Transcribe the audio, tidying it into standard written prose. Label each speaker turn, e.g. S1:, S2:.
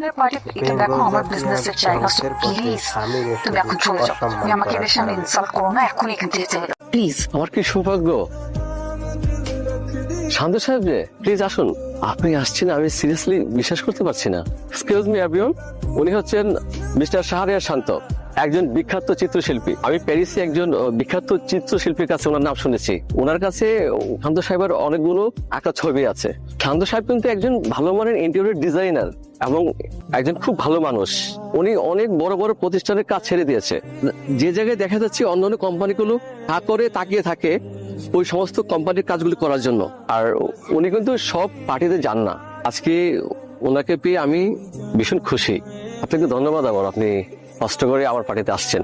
S1: সামনের পার্টি এটা দেখো আমার বিজনেসের জায়গা, প্লিজ তুমি এখন চলে যাও। তুমি আমাকে এদের সামনে ইনসাল্ট করো না, এখনই এখান থেকে চলে যাও প্লিজ।
S2: আমার কি সৌভাগ্য। শান্ত সাহেব যে, প্লিজ আসুন। আপনি আসছেন, আমি সিরিয়াসলি বিশ্বাস করতে পারছি না। এক্সকিউজ মি এভরিওয়ান, উনি হচ্ছেন মিস্টার শাহরিয়ার শান্ত, একজন বিখ্যাত চিত্রশিল্পী। আমি প্যারিসে একজন বিখ্যাত চিত্রশিল্পীর কাছে ওনার নাম শুনেছি। ওনার কাছে শান্ত সাহেবের অনেকগুলো আঁকা ছবি আছে। শান্ত সাহেব কিন্তু একজন ভালো মানের ইন্টেরিয়র ডিজাইনার এবং একজন খুব ভালো মানুষ। উনি অনেক বড় বড় প্রতিষ্ঠানের কাজ ছেড়ে দিয়েছে। যে জায়গায় দেখা যাচ্ছে অন্যান্য কোম্পানিগুলো হা করে তাকিয়ে থাকে ওই সমস্ত কোম্পানির কাজগুলি করার জন্য, আর উনি কিন্তু সব পার্টিতে যান না। আজকে ওনাকে পেয়ে আমি ভীষণ খুশি। আপনাকে ধন্যবাদ আবার, আপনি কষ্ট করে আমার পার্টিতে আসছেন।